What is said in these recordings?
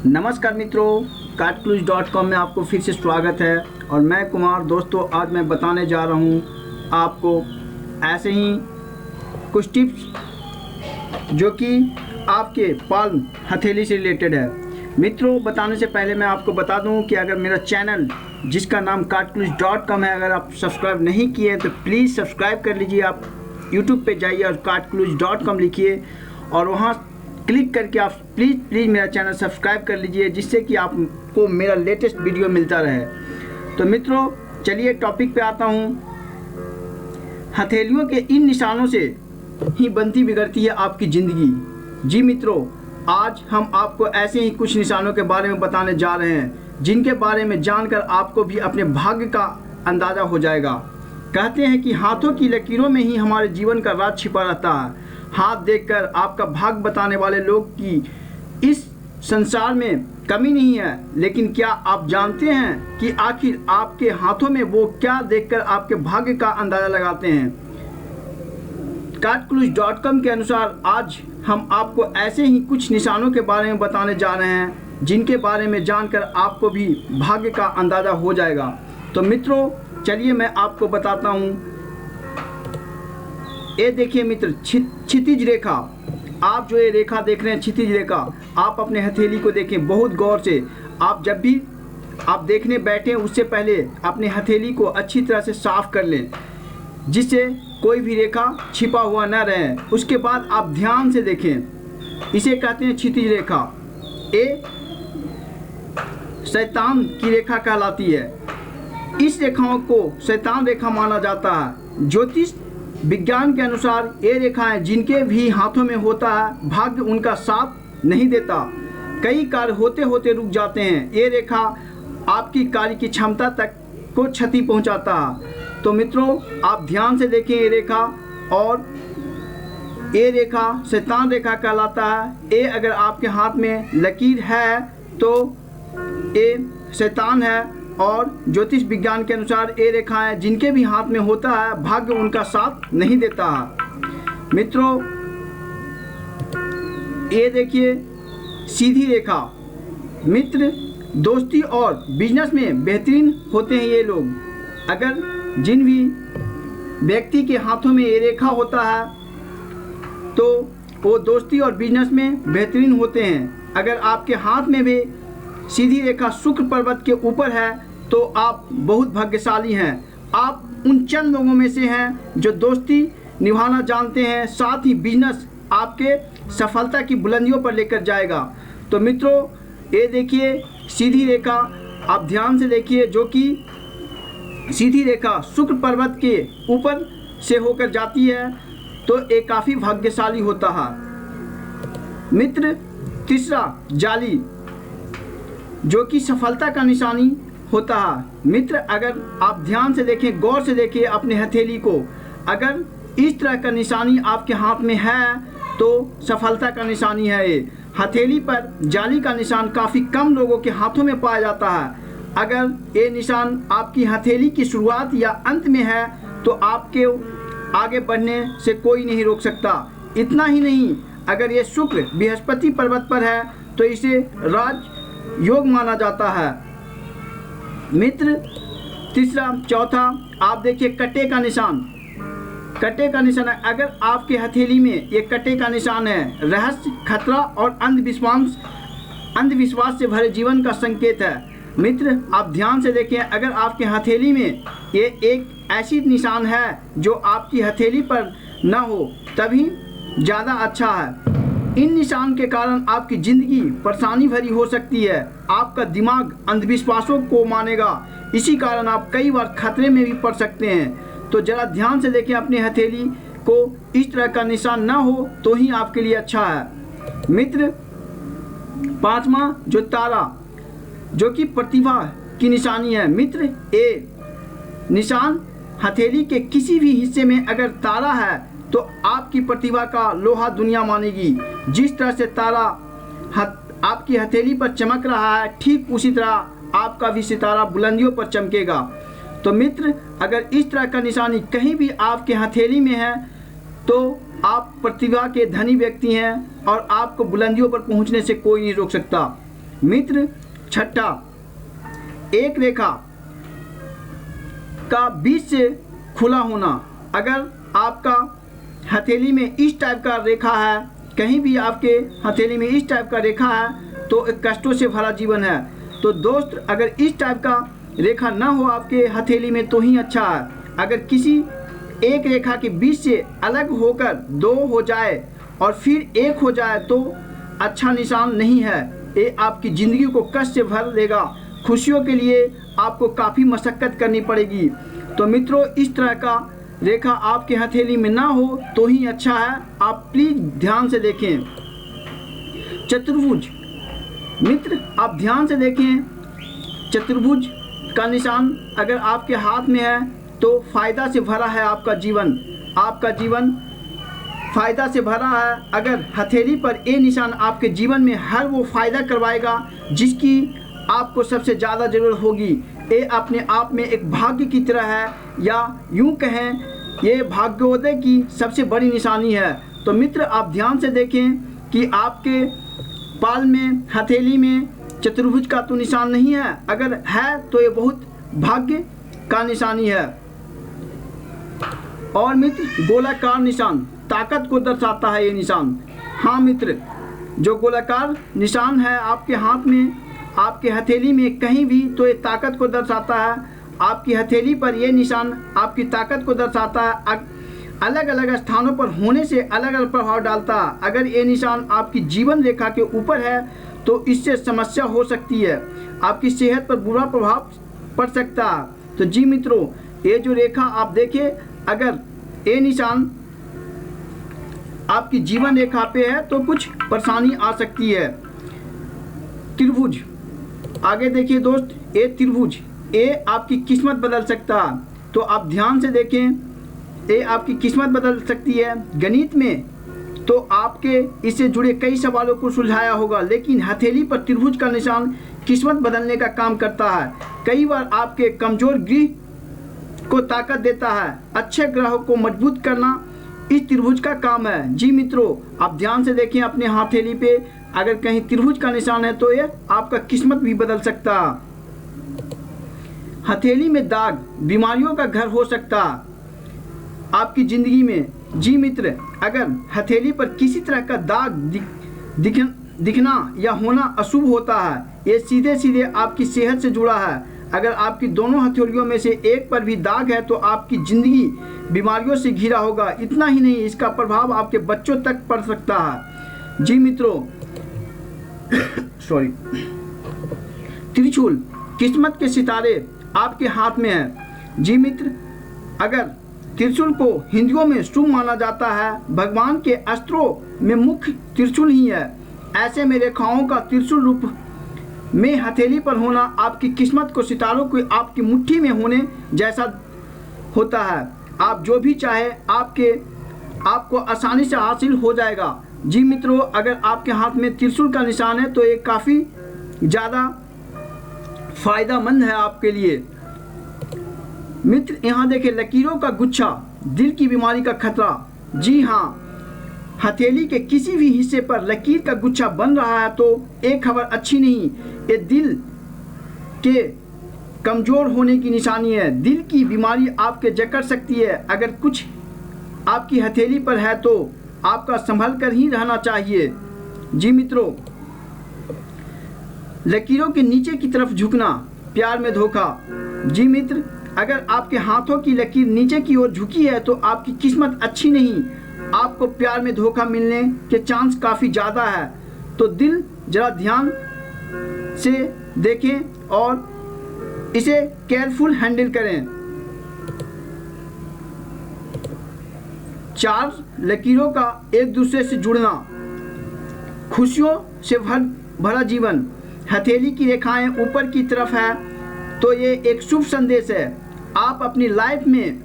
नमस्कार मित्रों, कार्टक्लूज.com में आपको फिर से स्वागत है। और मैं कुमार। दोस्तों, आज मैं बताने जा रहा हूँ आपको ऐसे ही कुछ टिप्स जो कि आपके पाल्म हथेली से रिलेटेड है। मित्रों, बताने से पहले मैं आपको बता दूं कि अगर मेरा चैनल जिसका नाम कार्टक्लूज.com है, अगर आप सब्सक्राइब नहीं किए हैं तो प्लीज़ सब्सक्राइब कर लीजिए। आप यूट्यूब पे जाइए और कार्टक्लूज.com लिखिए और वहाँ क्लिक करके आप प्लीज़ मेरा चैनल सब्सक्राइब कर लीजिए, जिससे कि आपको मेरा लेटेस्ट वीडियो मिलता रहे। तो मित्रों, चलिए टॉपिक पे आता हूँ। हथेलियों के इन निशानों से ही बनती बिगड़ती है आपकी ज़िंदगी। जी मित्रों, आज हम आपको ऐसे ही कुछ निशानों के बारे में बताने जा रहे हैं, जिनके बारे में जानकर आपको भी अपने भाग्य का अंदाज़ा हो जाएगा। कहते हैं कि हाथों की लकीरों में ही हमारे जीवन का राज छिपा रहता है। हाथ देखकर आपका भाग्य बताने वाले लोग की इस संसार में कमी नहीं है, लेकिन क्या आप जानते हैं कि आखिर आपके हाथों में वो क्या देखकर आपके भाग्य का अंदाज़ा लगाते हैं? कार्टक्लूज.com के अनुसार आज हम आपको ऐसे ही कुछ निशानों के बारे में बताने जा रहे हैं, जिनके बारे में जानकर आपको भी भाग्य का अंदाज़ा हो जाएगा। तो मित्रों, चलिए मैं आपको बताता हूँ। ये देखिए मित्र, क्षितिज रेखा। आप जो ये रेखा देख रहे हैं, क्षितिज रेखा, आप अपने हथेली को देखें बहुत गौर से। आप जब भी आप देखने बैठें उससे पहले अपने हथेली को अच्छी तरह से साफ कर लें, जिससे कोई भी रेखा छिपा हुआ न रहे। उसके बाद आप ध्यान से देखें। इसे कहते हैं क्षितिज रेखा। ये शैतान की रेखा कहलाती है। इस रेखाओं को शैतान रेखा माना जाता है। ज्योतिष विज्ञान के अनुसार ये रेखाएं जिनके भी हाथों में होता है, भाग्य उनका साथ नहीं देता। कई कार्य होते होते रुक जाते हैं। ये रेखा आपकी कार्य की क्षमता तक को क्षति पहुंचाता है। तो मित्रों, आप ध्यान से देखें ये रेखा। और ये रेखा शैतान रेखा कहलाता है। ये अगर आपके हाथ में लकीर है तो ये शैतान है। और ज्योतिष विज्ञान के अनुसार ये रेखाएं जिनके भी हाथ में होता है, भाग्य उनका साथ नहीं देता है। मित्रों, ये देखिए सीधी रेखा। मित्र, दोस्ती और बिजनेस में बेहतरीन होते हैं ये लोग। अगर जिन भी व्यक्ति के हाथों में ये रेखा होता है तो वो दोस्ती और बिजनेस में बेहतरीन होते हैं। अगर आपके हाथ में भी सीधी रेखा शुक्र पर्वत के ऊपर है तो आप बहुत भाग्यशाली हैं। आप उन चंद लोगों में से हैं जो दोस्ती निभाना जानते हैं, साथ ही बिजनेस आपके सफलता की बुलंदियों पर लेकर जाएगा। तो मित्रों, ये देखिए सीधी रेखा, आप ध्यान से देखिए, जो कि सीधी रेखा शुक्र पर्वत के ऊपर से होकर जाती है, तो ये काफ़ी भाग्यशाली होता है। मित्र, तीसरा जाली, जो कि सफलता का निशानी होता है। मित्र, अगर आप ध्यान से देखें, गौर से देखिए अपने हथेली को। अगर इस तरह का निशानी आपके हाथ में है तो सफलता का निशानी है ये। हथेली पर जाली का निशान काफ़ी कम लोगों के हाथों में पाया जाता है। अगर ये निशान आपकी हथेली की शुरुआत या अंत में है तो आपके आगे बढ़ने से कोई नहीं रोक सकता। इतना ही नहीं, अगर ये शुक्र बृहस्पति पर्वत पर है तो इसे राज योग माना जाता है। मित्र, चौथा आप देखिए कटे का निशान। कटे का निशान है, अगर आपके हथेली में ये कटे का निशान है, रहस्य, खतरा और अंधविश्वास से भरे जीवन का संकेत है। मित्र, आप ध्यान से देखें, अगर आपके हथेली में ये एक ऐसी निशान है जो आपकी हथेली पर ना हो तभी ज़्यादा अच्छा है। इन निशान के कारण आपकी ज़िंदगी परेशानी भरी हो सकती है। आपका दिमाग अंधविश्वासों को मानेगा, इसी कारण आप कई बार खतरे में भी पड़ सकते हैं। तो ज़रा ध्यान से देखें अपनी हथेली को, इस तरह का निशान ना हो तो ही आपके लिए अच्छा है। मित्र, पांचवा जो तारा, जो कि प्रतिभा की निशानी है। मित्र, ये निशान हथेली के किसी भी हिस्से में अगर तारा है तो आपकी प्रतिभा का लोहा दुनिया मानेगी। जिस तरह से तारा आपकी हथेली पर चमक रहा है, ठीक उसी तरह आपका भी सितारा बुलंदियों पर चमकेगा। तो मित्र, अगर इस तरह का निशानी कहीं भी आपके हथेली में है तो आप प्रतिभा के धनी व्यक्ति हैं और आपको बुलंदियों पर पहुंचने से कोई नहीं रोक सकता। मित्र छठा, एक रेखा का बीच से खुला होना। अगर आपका हथेली में इस टाइप का रेखा है, कहीं भी आपके हथेली में इस टाइप का रेखा है तो एक कष्टों से भरा जीवन है। तो दोस्त, अगर इस टाइप का रेखा ना हो आपके हथेली में तो ही अच्छा है। अगर किसी एक रेखा के बीच से अलग होकर दो हो जाए और फिर एक हो जाए तो अच्छा निशान नहीं है। ये आपकी ज़िंदगी को कष्ट से भर देगा। खुशियों के लिए आपको काफ़ी मशक्क़त करनी पड़ेगी। तो मित्रों, इस तरह का रेखा आपके हथेली में ना हो तो ही अच्छा है। आप प्लीज़ ध्यान से देखें। चतुर्भुज, मित्र आप ध्यान से देखें, चतुर्भुज का निशान अगर आपके हाथ में है तो फ़ायदा से भरा है आपका जीवन। आपका जीवन फ़ायदा से भरा है। अगर हथेली पर ये निशान आपके जीवन में हर वो फ़ायदा करवाएगा जिसकी आपको सबसे ज़्यादा ज़रूरत होगी। ये अपने आप में एक भाग्य की तरह है, या यूँ कहें ये भाग्योदय की सबसे बड़ी निशानी है। तो मित्र आप ध्यान से देखें कि आपके पाल में, हथेली में चतुर्भुज का तो निशान नहीं है। अगर है तो ये बहुत भाग्य का निशानी है। और मित्र गोलाकार निशान ताकत को दर्शाता है ये निशान। हाँ मित्र, जो गोलाकार निशान है आपके हाथ में, आपके हथेली में कहीं भी, तो ये ताकत को दर्शाता है। आपकी हथेली पर ये निशान आपकी ताकत को दर्शाता है। अलग अलग स्थानों पर होने से अलग अलग प्रभाव डालता है। अगर ये निशान आपकी जीवन रेखा के ऊपर है तो इससे समस्या हो सकती है, आपकी सेहत पर बुरा प्रभाव पड़ सकता है। तो जी मित्रों, ये जो रेखा आप देखें, अगर ये निशान आपकी जीवन रेखा पे है तो कुछ परेशानी आ सकती है। त्रिभुज, आगे देखिए दोस्त, ये त्रिभुज ये आपकी किस्मत बदल सकता है। तो आप ध्यान से देखें, ये आपकी किस्मत बदल सकती है। गणित में तो आपके इससे जुड़े कई सवालों को सुलझाया होगा, लेकिन हथेली पर त्रिभुज का निशान किस्मत बदलने का काम करता है। कई बार आपके कमज़ोर ग्रह को ताकत देता है। अच्छे ग्रहों को मजबूत करना इस त्रिभुज का काम है। जी मित्रों, आप ध्यान से देखें अपने हथेली पे, अगर कहीं त्रिभुज का निशान है तो ये आपका किस्मत भी बदल सकता है। हथेली में दाग बीमारियों का घर हो सकता है आपकी ज़िंदगी में। जी मित्र, अगर हथेली पर किसी तरह का दाग दिखना या होना अशुभ होता है, ये सीधे सीधे आपकी सेहत से जुड़ा है। अगर आपकी दोनों हथेलियों में से एक पर भी दाग है तो आपकी ज़िंदगी बीमारियों से घिरा होगा। इतना ही नहीं, इसका प्रभाव आपके बच्चों तक पड़ सकता है। जी मित्रों सॉरी, त्रिशूल, किस्मत के सितारे आपके हाथ में है। जी मित्र, अगर त्रिशूल को हिंदियों में शुभ माना जाता है, भगवान के अस्त्रों में मुख्य त्रिशूल ही है। ऐसे में रेखाओं का त्रिशूल रूप में हथेली पर होना आपकी किस्मत को सितारों को आपकी मुट्ठी में होने जैसा होता है। आप जो भी चाहे आपको आसानी से हासिल हो जाएगा। जी मित्रों, अगर आपके हाथ में त्रिशूल का निशान है तो ये काफ़ी ज़्यादा फ़ायदेमंद है आपके लिए। मित्र यहाँ देखें, लकीरों का गुच्छा, दिल की बीमारी का खतरा। जी हाँ, हथेली के किसी भी हिस्से पर लकीर का गुच्छा बन रहा है तो एक खबर अच्छी नहीं, ये दिल के कमज़ोर होने की निशानी है। दिल की बीमारी आपके जकड़ सकती है। अगर कुछ आपकी हथेली पर है तो आपका संभल कर ही रहना चाहिए। जी मित्रों, लकीरों के नीचे की तरफ झुकना, प्यार में धोखा। जी मित्र, अगर आपके हाथों की लकीर नीचे की ओर झुकी है तो आपकी किस्मत अच्छी नहीं, आपको प्यार में धोखा मिलने के चांस काफ़ी ज़्यादा है। तो दिल जरा ध्यान से देखें और इसे केयरफुल हैंडल करें। 4 लकीरों का एक दूसरे से जुड़ना, खुशियों से भरा जीवन। हथेली की रेखाएं ऊपर की तरफ है तो ये एक शुभ संदेश है। आप अपनी लाइफ में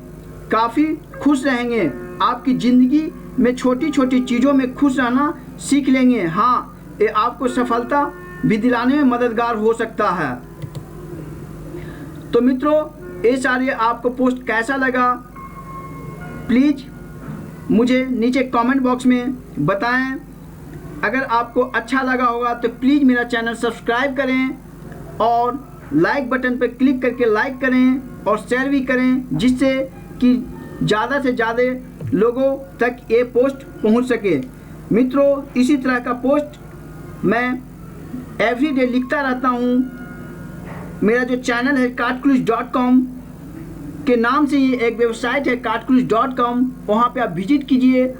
काफ़ी खुश रहेंगे। आपकी ज़िंदगी में छोटी छोटी चीज़ों में खुश रहना सीख लेंगे। हाँ, ये आपको सफलता भी दिलाने में मददगार हो सकता है। तो मित्रों, ये सारे आपको पोस्ट कैसा लगा प्लीज़ मुझे नीचे कमेंट बॉक्स में बताएं। अगर आपको अच्छा लगा होगा तो प्लीज़ मेरा चैनल सब्सक्राइब करें और लाइक बटन पर क्लिक करके लाइक करें और शेयर भी करें, जिससे कि ज़्यादा से ज़्यादा लोगों तक ये पोस्ट पहुंच सके। मित्रों, इसी तरह का पोस्ट मैं एवरीडे लिखता रहता हूं। मेरा जो चैनल है काटकुलिस.com के नाम से ये एक वेबसाइट है काटकुलिस.com, वहाँ पे आप विजिट कीजिए।